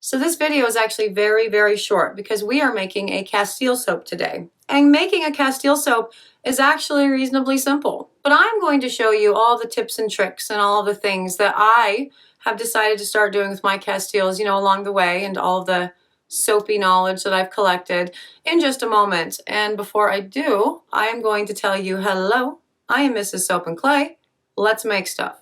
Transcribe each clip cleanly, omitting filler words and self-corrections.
So this video is actually very short because we are making a Castile soap today. And making a Castile soap is actually reasonably simple. But I'm going to show you all the tips and tricks and all the things that I have decided to start doing with my Castiles, along the way, and all the soapy knowledge that I've collected in just a moment. And before I do, I am going to tell you hello, I am Mrs. Soap and Clay. Let's make stuff.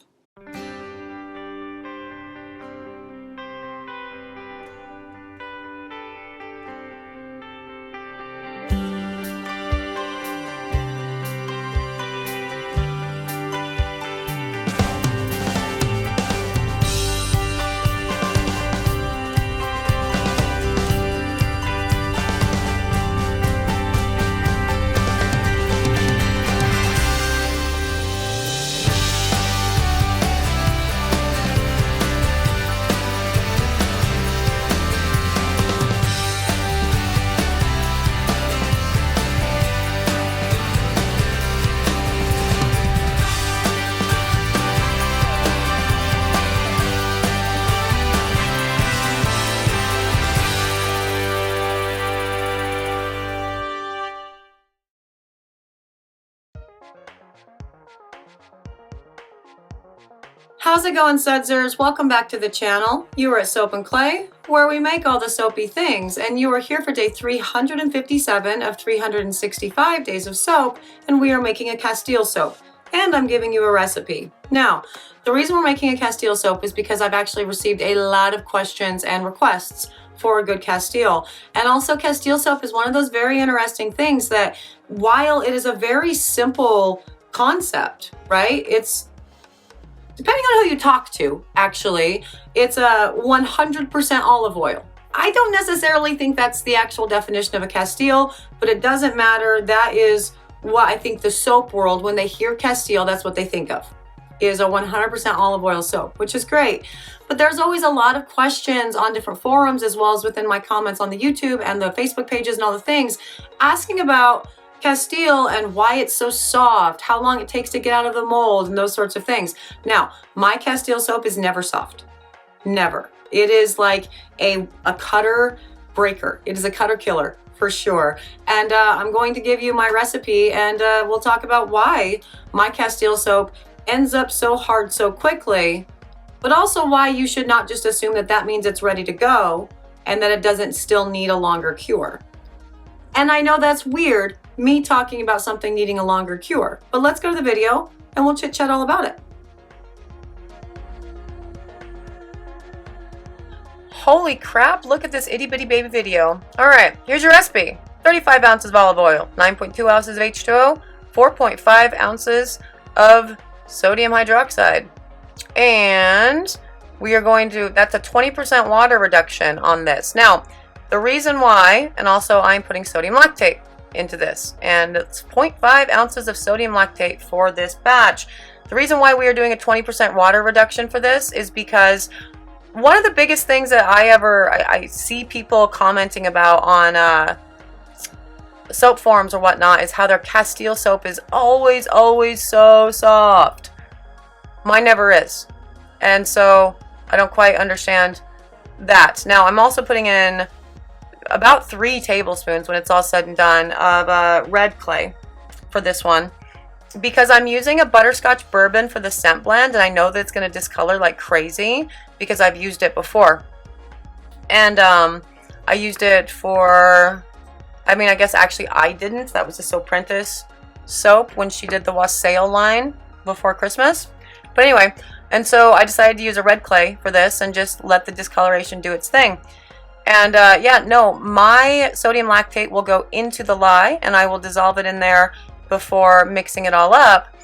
How's it going, Sudsers? Welcome back to the channel. You are at Soap and Clay, where we make all the soapy things, and you are here for day 357 of 365 days of soap, and we are making a Castile soap, and I'm giving you a recipe. Now, the reason we're making a Castile soap is because I've actually received a lot of questions and requests for a good Castile. And also, Castile soap is one of those very interesting things that, while it is a very simple concept, right? It's depending on who you talk to, actually, it's a 100% olive oil. I don't necessarily think that's the actual definition of a Castile, but it doesn't matter. That is what I think the soap world, when they hear Castile, that's what they think of, is a 100% olive oil soap, which is great. But there's always a lot of questions on different forums, as well as within my comments on the YouTube and the Facebook pages and all the things, asking about Castile and why it's so soft, how long it takes to get out of the mold, and those sorts of things. Now, my Castile soap is never soft. Never. It is like a cutter breaker. It is a cutter killer for sure. And I'm going to give you my recipe, and we'll talk about why my Castile soap ends up so hard so quickly, but also why you should not just assume that that means it's ready to go and that it doesn't still need a longer cure. And I know that's weird, me talking about something needing a longer cure, but let's go to the video and we'll chit chat all about it. Holy crap, look at this itty bitty baby video. All right, here's your recipe. 35 ounces of olive oil, 9.2 ounces of H2O, 4.5 ounces of sodium hydroxide. And we are going to, that's a 20% water reduction on this. Now, the reason why, and also I'm putting sodium lactate into this, and it's 0.5 ounces of sodium lactate for this batch. The reason why we are doing a 20% water reduction for this is because one of the biggest things that I see people commenting about on soap forums or whatnot is how their Castile soap is always so soft. Mine never is. And so I don't quite understand that. Now, I'm also putting in about 3 tablespoons, when it's all said and done, of red clay for this one, because I'm using a butterscotch bourbon for the scent blend, and I know that it's going to discolor like crazy because I've used it before. And I used it for, I guess actually I didn't. That was the Soap Prentice soap when she did the Wassail line before Christmas. But anyway, and so I decided to use a red clay for this and just let the discoloration do its thing. And yeah, no, my sodium lactate will go into the lye, and I will dissolve it in there before mixing it all up,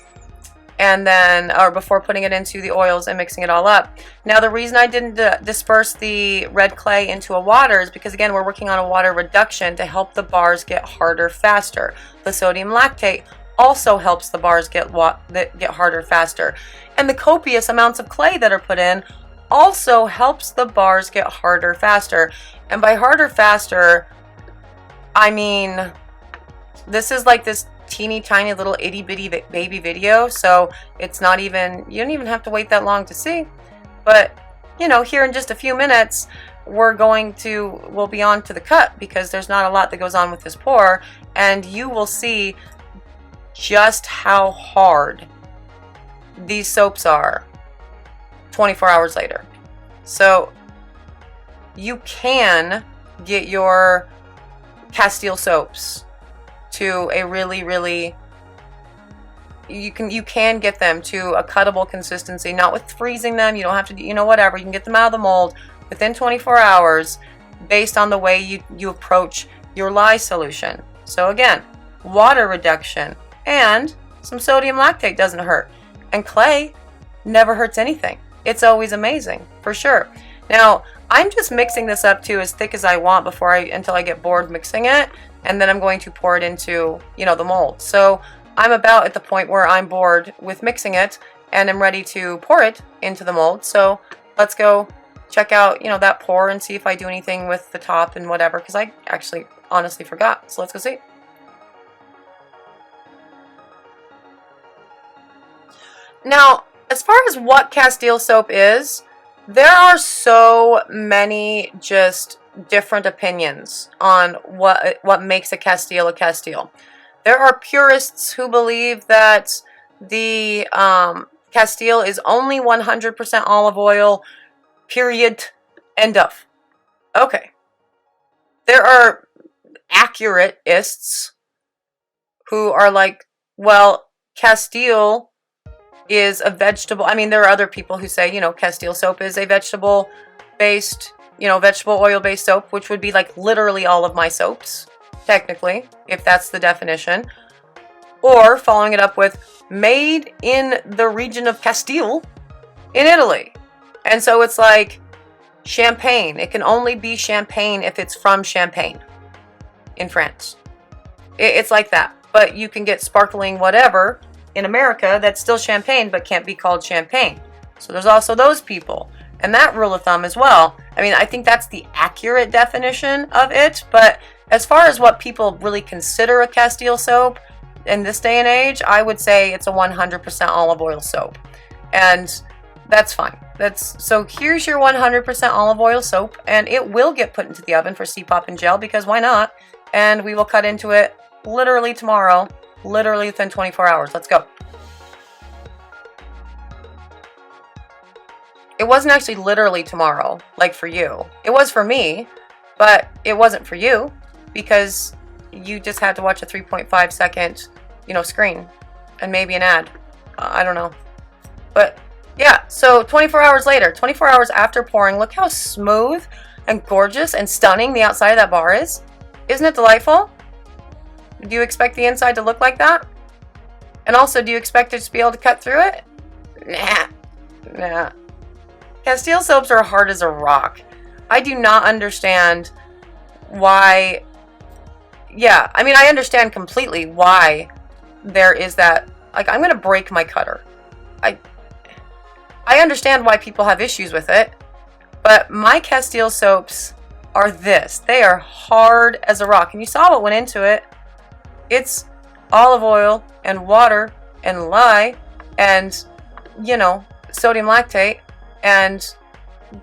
and then, or before putting it into the oils and mixing it all up. Now, the reason I didn't disperse the red clay into a water is because, again, we're working on a water reduction to help the bars get harder faster. The sodium lactate also helps the bars get harder faster. And the copious amounts of clay that are put in also helps the bars get harder faster. And by harder faster, I mean, this is like this teeny tiny little itty bitty baby video, so it's not even, you don't even have to wait that long to see. But you know, here in just a few minutes, we'll be on to the cut, because there's not a lot that goes on with this pour, and you will see just how hard these soaps are 24 hours later. So you can get your Castile soaps to a really you can get them to a cuttable consistency, not with freezing them. You don't have to, whatever. You can get them out of the mold within 24 hours based on the way you approach your lye solution. So again, water reduction and some sodium lactate doesn't hurt. And clay never hurts anything. It's always amazing, for sure. Now, I'm just mixing this up to as thick as I want until I get bored mixing it, and then I'm going to pour it into, the mold. So I'm about at the point where I'm bored with mixing it, and I'm ready to pour it into the mold. So let's go check out, that pour and see if I do anything with the top and whatever, because I actually honestly forgot. So let's go see. Now, as far as what Castile soap is, there are so many just different opinions on what makes a Castile a Castile. There are purists who believe that the Castile is only 100% olive oil, period, end of. Okay. There are accuratists who are like, well, Castile is a vegetable. I mean, there are other people who say, Castile soap is a vegetable-based, vegetable oil-based soap, which would be like literally all of my soaps, technically, if that's the definition. Or following it up with made in the region of Castile in Italy. And so it's like champagne. It can only be champagne if it's from Champagne in France. It's like that. But you can get sparkling whatever in America that's still champagne but can't be called champagne. So there's also those people. And that rule of thumb as well. I mean, I think that's the accurate definition of it. But as far as what people really consider a Castile soap in this day and age, I would say it's a 100% olive oil soap. And that's fine. So here's your 100% olive oil soap, and it will get put into the oven for C-pop and gel, because why not? And we will cut into it literally tomorrow, literally within 24 hours. Let's go. It wasn't actually literally tomorrow, like for you. It was for me, but it wasn't for you, because you just had to watch a 3.5 second, screen and maybe an ad. I don't know. But yeah, so 24 hours later, 24 hours after pouring, look how smooth and gorgeous and stunning the outside of that bar is. Isn't it delightful? Do you expect the inside to look like that? And also, do you expect it to be able to cut through it? Nah. Castile soaps are hard as a rock. I do not understand why. Yeah, I mean, I understand completely why there is that. Like, I'm going to break my cutter. I understand why people have issues with it, but my Castile soaps are this. They are hard as a rock. And you saw what went into it. It's olive oil and water and lye and, sodium lactate. And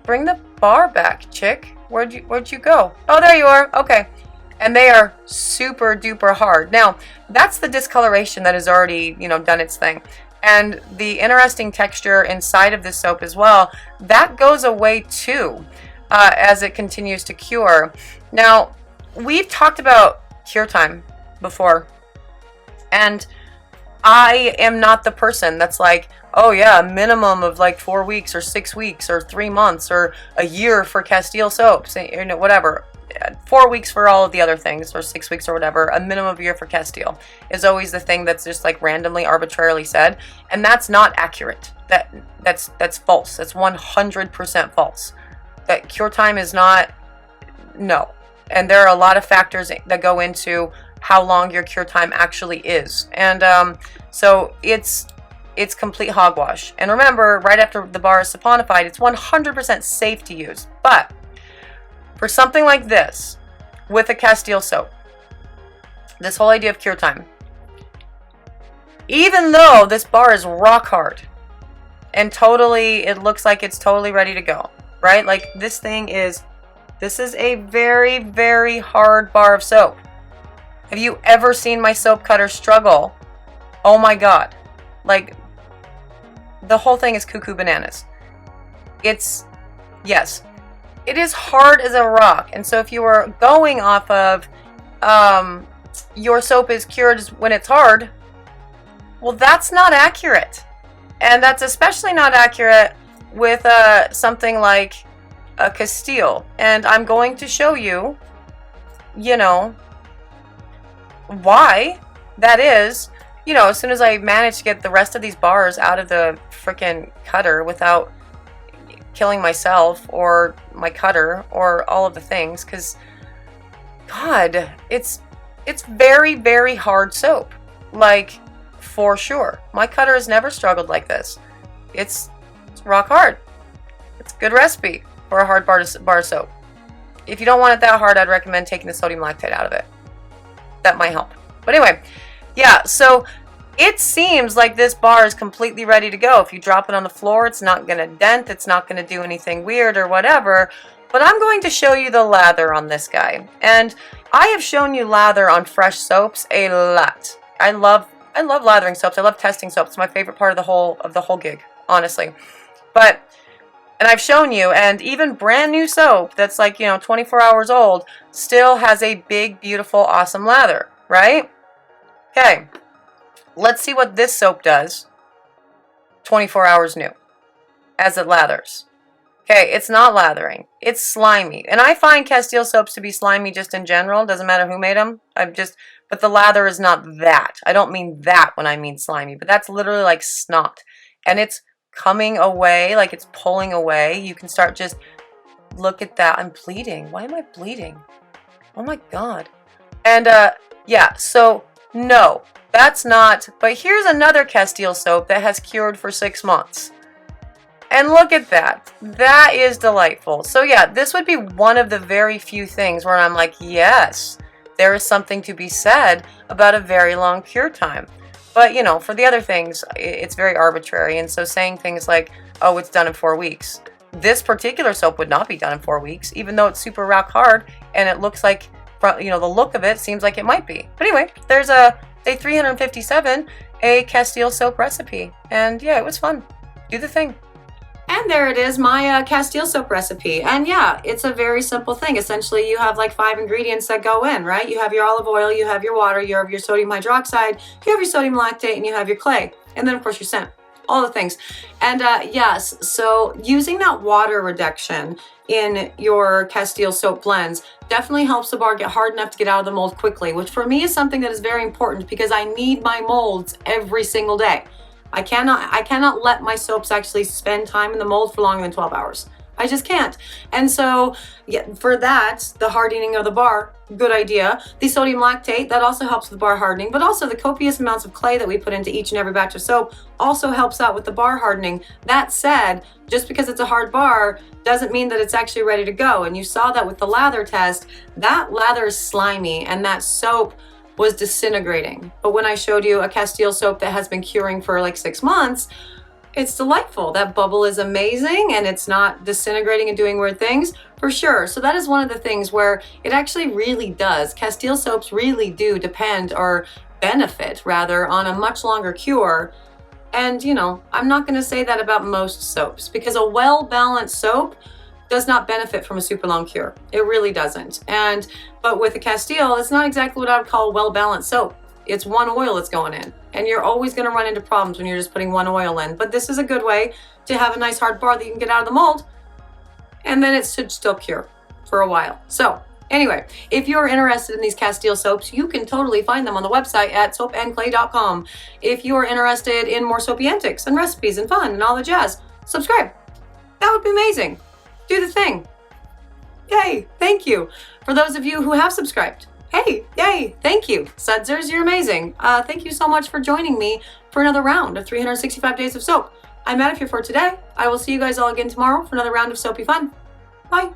bring the bar back, chick. Where'd you go? Oh, there you are. Okay. And they are super duper hard. Now, that's the discoloration that has already, done its thing. And the interesting texture inside of this soap as well, that goes away too as it continues to cure. Now, we've talked about cure time before. And I am not the person that's like, oh yeah, a minimum of like 4 weeks or 6 weeks or 3 months or a year for Castile soaps, whatever. 4 weeks for all of the other things, or 6 weeks or whatever. A minimum of a year for Castile is always the thing that's just like randomly, arbitrarily said, and that's not accurate. That's false. That's 100% false. That cure time is not. No, and there are a lot of factors that go into how long your cure time actually is, and so it's complete hogwash. And remember, right after the bar is saponified, it's 100% safe to use. But for something like this, with a Castile soap, this whole idea of cure time, even though this bar is rock hard and totally, it looks like it's totally ready to go, right? Like, this thing is This is a very, very hard bar of soap. Have you ever seen my soap cutter struggle? Oh my God. Like, the whole thing is cuckoo bananas. Yes, it is hard as a rock. And so if you were going off of, your soap is cured when it's hard, well, that's not accurate. And that's especially not accurate with something like a Castile. And I'm going to show you, why that is. As soon as I manage to get the rest of these bars out of the freaking cutter without killing myself or my cutter or all of the things, because God, it's very, very hard soap. Like, for sure. My cutter has never struggled like this. It's rock hard. It's a good recipe for a hard bar soap. If you don't want it that hard, I'd recommend taking the sodium lactate out of it. That might help. But anyway, yeah, so it seems like this bar is completely ready to go. If you drop it on the floor, it's not going to dent. It's not going to do anything weird or whatever. But I'm going to show you the lather on this guy. And I have shown you lather on fresh soaps a lot. I love lathering soaps. I love testing soaps. It's my favorite part of the whole gig, honestly. And I've shown you, and even brand new soap that's like, 24 hours old still has a big, beautiful, awesome lather, right? Okay, let's see what this soap does 24 hours new as it lathers. Okay, it's not lathering. It's slimy. And I find Castile soaps to be slimy just in general. Doesn't matter who made them. But the lather is not that. I don't mean that when I mean slimy, but that's literally like snot. And it's coming away, like it's pulling away. You can start just, look at that. I'm bleeding. Why am I bleeding? Oh my God. And yeah, so no, that's not. But here's another Castile soap that has cured for 6 months. And look at that. That is delightful. So yeah, this would be one of the very few things where I'm like, yes, there is something to be said about a very long cure time. But, for the other things, it's very arbitrary. And so saying things like, oh, it's done in 4 weeks. This particular soap would not be done in 4 weeks, even though it's super rock hard. And it looks like, the look of it seems like it might be. But anyway, there's day 357, a Castile Soap Recipe. And yeah, it was fun. Do the thing. And there it is, my Castile Soap Recipe. And yeah, it's a very simple thing. Essentially, you have like 5 ingredients that go in, right? You have your olive oil, you have your water, you have your sodium hydroxide, you have your sodium lactate, and you have your clay. And then, of course, your scent. All the things. And yes, so using that water reduction in your Castile soap blends definitely helps the bar get hard enough to get out of the mold quickly, which for me is something that is very important because I need my molds every single day. I cannot let my soaps actually spend time in the mold for longer than 12 hours. I just can't. And so yeah, for that, the hardening of the bar, good idea. The sodium lactate, that also helps with bar hardening, but also the copious amounts of clay that we put into each and every batch of soap also helps out with the bar hardening. That said, just because it's a hard bar doesn't mean that it's actually ready to go. And you saw that with the lather test. That lather is slimy and that soap was disintegrating. But when I showed you a Castile soap that has been curing for like 6 months, it's delightful. That bubble is amazing and it's not disintegrating and doing weird things for sure. So that is one of the things where it actually really does. Castile soaps really do depend or benefit rather on a much longer cure. And I'm not going to say that about most soaps because a well-balanced soap does not benefit from a super long cure. It really doesn't. But with the Castile, it's not exactly what I would call a well-balanced soap. It's one oil that's going in. And you're always going to run into problems when you're just putting one oil in. But this is a good way to have a nice hard bar that you can get out of the mold. And then it should still cure for a while. So anyway, if you're interested in these Castile soaps, you can totally find them on the website at soapandclay.com. If you're interested in more soapy antics and recipes and fun and all the jazz, subscribe. That would be amazing. Do the thing. Yay, thank you. For those of you who have subscribed, hey, yay, thank you. Sudsers, you're amazing. Thank you so much for joining me for another round of 365 Days of Soap. I'm out of here for today. I will see you guys all again tomorrow for another round of soapy fun. Bye.